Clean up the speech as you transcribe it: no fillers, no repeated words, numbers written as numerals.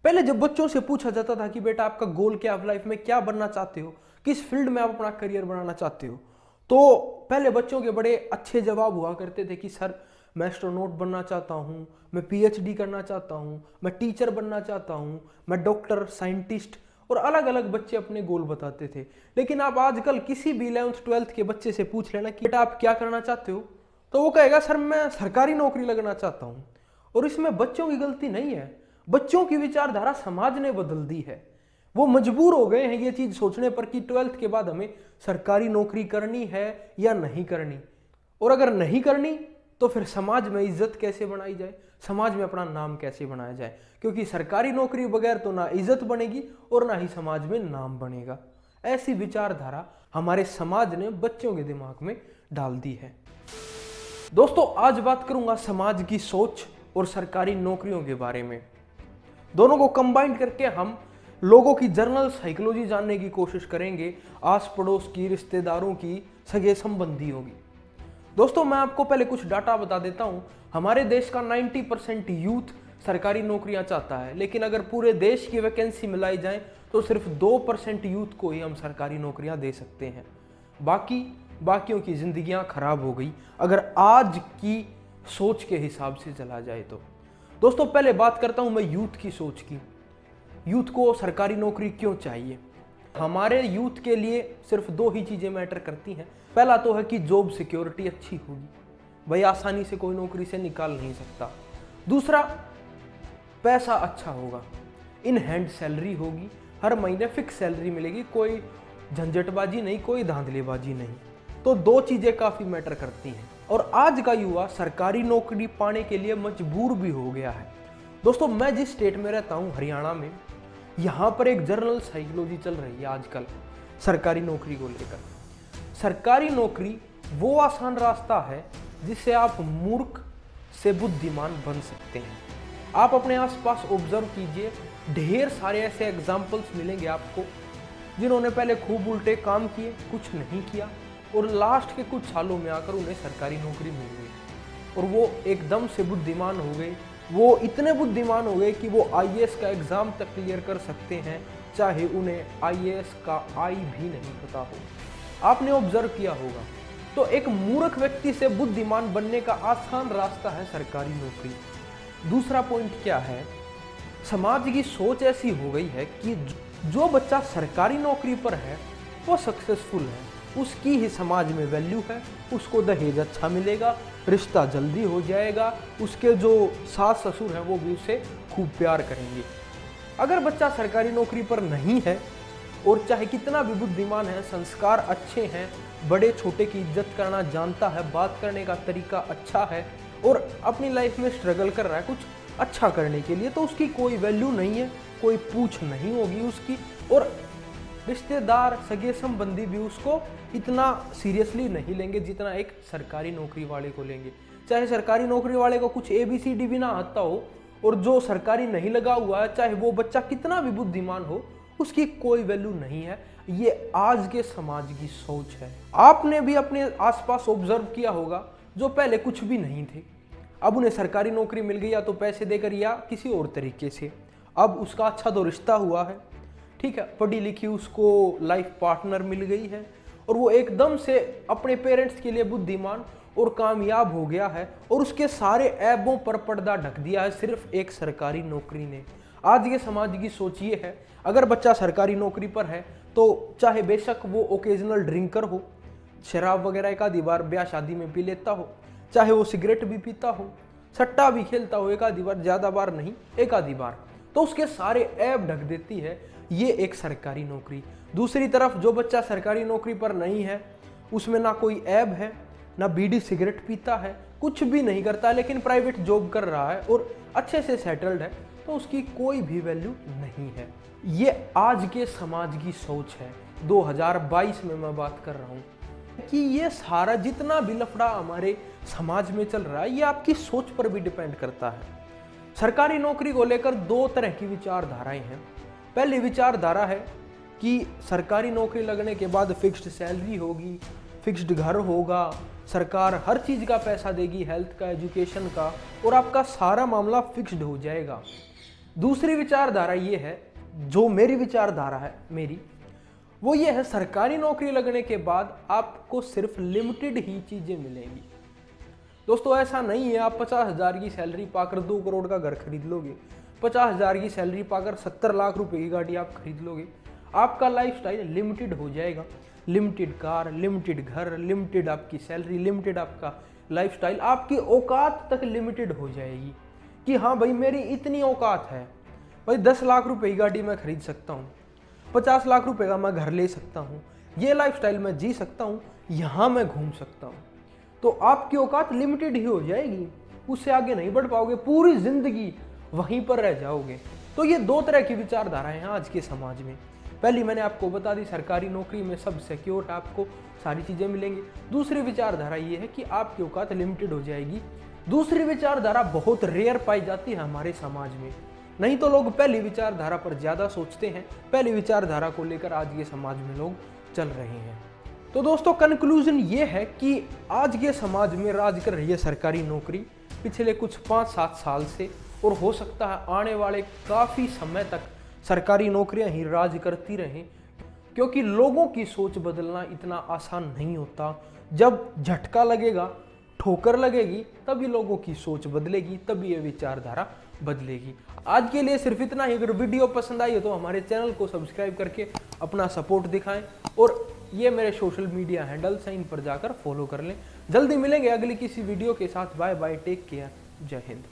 पहले जब बच्चों से पूछा जाता था कि बेटा आपका गोल क्या, आप लाइफ में क्या बनना चाहते हो, किस फील्ड में आप अपना करियर बनाना चाहते हो, तो पहले बच्चों के बड़े अच्छे जवाब हुआ करते थे कि सर मैं एस्ट्रोनॉट बनना चाहता हूँ, मैं पीएचडी करना चाहता हूँ, मैं टीचर बनना चाहता हूँ, मैं डॉक्टर, साइंटिस्ट, और अलग अलग बच्चे अपने गोल बताते थे। लेकिन आप आजकल किसी भी 11th 12th के बच्चे से पूछ लेना कि बेटा आप क्या करना चाहते हो, तो वो कहेगा सर मैं सरकारी नौकरी लगना चाहता हूँ। और इसमें बच्चों की गलती नहीं है, बच्चों की विचारधारा समाज ने बदल दी है। वो मजबूर हो गए हैं ये चीज सोचने पर कि 12th के बाद हमें सरकारी नौकरी करनी है या नहीं करनी, और अगर नहीं करनी तो फिर समाज में इज्जत कैसे बनाई जाए, समाज में अपना नाम कैसे बनाया जाए, क्योंकि सरकारी नौकरी बगैर तो ना इज्जत बनेगी और ना ही समाज में नाम बनेगा। ऐसी विचारधारा हमारे समाज ने बच्चों के दिमाग में डाल दी है। दोस्तों आज बात करूंगा समाज की सोच और सरकारी नौकरियों के बारे में। दोनों को कंबाइन करके हम लोगों की जर्नल साइकोलॉजी जानने की कोशिश करेंगे, आस पड़ोस की, रिश्तेदारों की, सगे संबंधियों की। दोस्तों मैं आपको पहले कुछ डाटा बता देता हूं। हमारे देश का 90% यूथ सरकारी नौकरियां चाहता है, लेकिन अगर पूरे देश की वैकेंसी मिलाई जाए तो सिर्फ 2% यूथ को ही हम सरकारी नौकरियां दे सकते हैं। बाकियों की जिंदगियां खराब हो गई अगर आज की सोच के हिसाब से चला जाए तो। दोस्तों पहले बात करता हूं मैं यूथ की सोच की। यूथ को सरकारी नौकरी क्यों चाहिए? हमारे यूथ के लिए सिर्फ दो ही चीजें मैटर करती हैं। पहला तो है कि जॉब सिक्योरिटी अच्छी होगी, भाई आसानी से कोई नौकरी से निकाल नहीं सकता। दूसरा, पैसा अच्छा होगा, इन हैंड सैलरी होगी, हर महीने फिक्स सैलरी मिलेगी, कोई झंझटबाजी नहीं, कोई धांधलीबाजी नहीं। तो दो चीजें काफी मैटर करती हैं, और आज का युवा सरकारी नौकरी पाने के लिए मजबूर भी हो गया है। दोस्तों मैं जिस स्टेट में रहता हूं, हरियाणा में, यहां पर एक जर्नल साइकोलॉजी चल रही है आजकल सरकारी नौकरी को लेकर। सरकारी नौकरी वो आसान रास्ता है जिससे आप मूर्ख से बुद्धिमान बन सकते हैं। आप अपने आसपास ऑब्जर्व कीजिए, ढेर सारे ऐसे एग्जाम्पल्स मिलेंगे आपको जिन्होंने पहले खूब उल्टे काम किए, कुछ नहीं किया, और लास्ट के कुछ सालों में आकर उन्हें सरकारी नौकरी मिल गई और वो एकदम से बुद्धिमान हो गए। वो इतने बुद्धिमान हो गए कि वो आईएएस का एग्जाम तक क्लियर कर सकते हैं, चाहे उन्हें आईएएस का आई भी नहीं पता हो। आपने ऑब्जर्व किया होगा। तो एक मूर्ख व्यक्ति से बुद्धिमान बनने का आसान रास्ता है सरकारी नौकरी। दूसरा पॉइंट क्या है? समाज की सोच ऐसी हो गई है कि जो बच्चा सरकारी नौकरी पर है वो सक्सेसफुल है, उसकी ही समाज में वैल्यू है, उसको दहेज अच्छा मिलेगा, रिश्ता जल्दी हो जाएगा, उसके जो सास ससुर हैं वो भी उससे खूब प्यार करेंगे। अगर बच्चा सरकारी नौकरी पर नहीं है और चाहे कितना भी बुद्धिमान है, संस्कार अच्छे हैं, बड़े छोटे की इज्जत करना जानता है, बात करने का तरीका अच्छा है और अपनी लाइफ में स्ट्रगल कर रहा है कुछ अच्छा करने के लिए, तो उसकी कोई वैल्यू नहीं है, कोई पूछ नहीं होगी उसकी, और रिश्तेदार, सगे संबंधी भी उसको इतना सीरियसली नहीं लेंगे जितना एक सरकारी नौकरी वाले को लेंगे। चाहे सरकारी नौकरी वाले को कुछ ABCD भी ना आता हो, और जो सरकारी नहीं लगा हुआ है, चाहे वो बच्चा कितना भी बुद्धिमान हो, उसकी कोई वैल्यू नहीं है। ये आज के समाज की सोच है। आपने भी अपने आसपास ऑब्जर्व किया होगा, जो पहले कुछ भी नहीं थे, अब उन्हें सरकारी नौकरी मिल गई, या तो पैसे देकर या किसी और तरीके से। अब उसका अच्छा तो रिश्ता हुआ है, ठीक है, पढ़ी लिखी उसको लाइफ पार्टनर मिल गई है, और वो एकदम से अपने पेरेंट्स के लिए बुद्धिमान और कामयाब हो गया है, और उसके सारे ऐबों पर पर्दा ढक दिया है सिर्फ एक सरकारी नौकरी ने। आज के समाज की सोच ये है, अगर बच्चा सरकारी नौकरी पर है तो चाहे बेशक वो ओकेजनल ड्रिंकर हो, शराब वगैरह एक आधी बार ब्याह शादी में पी लेता हो, चाहे वो सिगरेट भी पीता हो, सट्टा भी खेलता हो एक आधी बार, ज्यादा बार नहीं, एक आधी बार, तो उसके सारे ऐब ढक देती है ये एक सरकारी नौकरी। दूसरी तरफ जो बच्चा सरकारी नौकरी पर नहीं है, उसमें ना कोई ऐब है, ना बीड़ी सिगरेट पीता है, कुछ भी नहीं करता, लेकिन प्राइवेट जॉब कर रहा है और अच्छे से सेटल्ड है, तो उसकी कोई भी वैल्यू नहीं है। ये आज के समाज की सोच है, 2022 में मैं बात कर रहा हूँ, कि ये सारा जितना भी लफड़ा हमारे समाज में चल रहा है, ये आपकी सोच पर भी डिपेंड करता है। सरकारी नौकरी को लेकर दो तरह की विचारधाराएं हैं। पहली विचारधारा है कि सरकारी नौकरी लगने के बाद फिक्स्ड सैलरी होगी, फिक्स्ड घर होगा, सरकार हर चीज़ का पैसा देगी, हेल्थ का, एजुकेशन का, और आपका सारा मामला फिक्स्ड हो जाएगा। दूसरी विचारधारा ये है, जो मेरी विचारधारा है वो ये है, सरकारी नौकरी लगने के बाद आपको सिर्फ लिमिटेड ही चीजें मिलेंगी। दोस्तों ऐसा नहीं है आप 50,000 की सैलरी पाकर 2 करोड़ का घर खरीद लोगे, 50,000 की सैलरी पाकर 70 लाख रुपए की गाड़ी आप खरीद लोगे। आपका लाइफस्टाइल लिमिटेड हो जाएगा, लिमिटेड कार, लिमिटेड घर, लिमिटेड आपकी सैलरी, लिमिटेड आपका लाइफस्टाइल, आपकी औकात तक लिमिटेड हो जाएगी कि हाँ भाई मेरी इतनी औकात है, भाई 10 लाख रुपए की गाड़ी मैं खरीद सकता हूँ, 50 लाख रुपए का मैं घर ले सकता हूँ, ये लाइफस्टाइल मैं जी सकता हूँ, यहाँ मैं घूम सकता हूँ। तो आपकी औकात लिमिटेड ही हो जाएगी, उससे आगे नहीं बढ़ पाओगे, पूरी जिंदगी वहीं पर रह जाओगे। तो ये 2 तरह की विचारधाराएं हैं आज के समाज में। पहली मैंने आपको बता दी, सरकारी नौकरी में सब सिक्योर, आपको सारी चीज़ें मिलेंगी। दूसरी विचारधारा ये है कि आपकी औकात लिमिटेड हो जाएगी। दूसरी विचारधारा बहुत रेयर पाई जाती है हमारे समाज में, नहीं तो लोग पहली विचारधारा पर ज़्यादा सोचते हैं, पहली विचारधारा को लेकर आज के समाज में लोग चल रहे हैं। तो दोस्तों कंक्लूजन ये है कि आज के समाज में राज कर रही है सरकारी नौकरी पिछले कुछ 5-7 साल से, और हो सकता है आने वाले काफ़ी समय तक सरकारी नौकरियां ही राज करती रहें, क्योंकि लोगों की सोच बदलना इतना आसान नहीं होता। जब झटका लगेगा, ठोकर लगेगी, तभी लोगों की सोच बदलेगी, तभी ये विचारधारा बदलेगी। आज के लिए सिर्फ इतना ही। अगर वीडियो पसंद आई हो तो हमारे चैनल को सब्सक्राइब करके अपना सपोर्ट दिखाएं, और ये मेरे सोशल मीडिया हैंडल्स हैं, इन पर जाकर फॉलो कर लें। जल्दी मिलेंगे अगली किसी वीडियो के साथ। बाय बाय, टेक केयर, जय हिंद।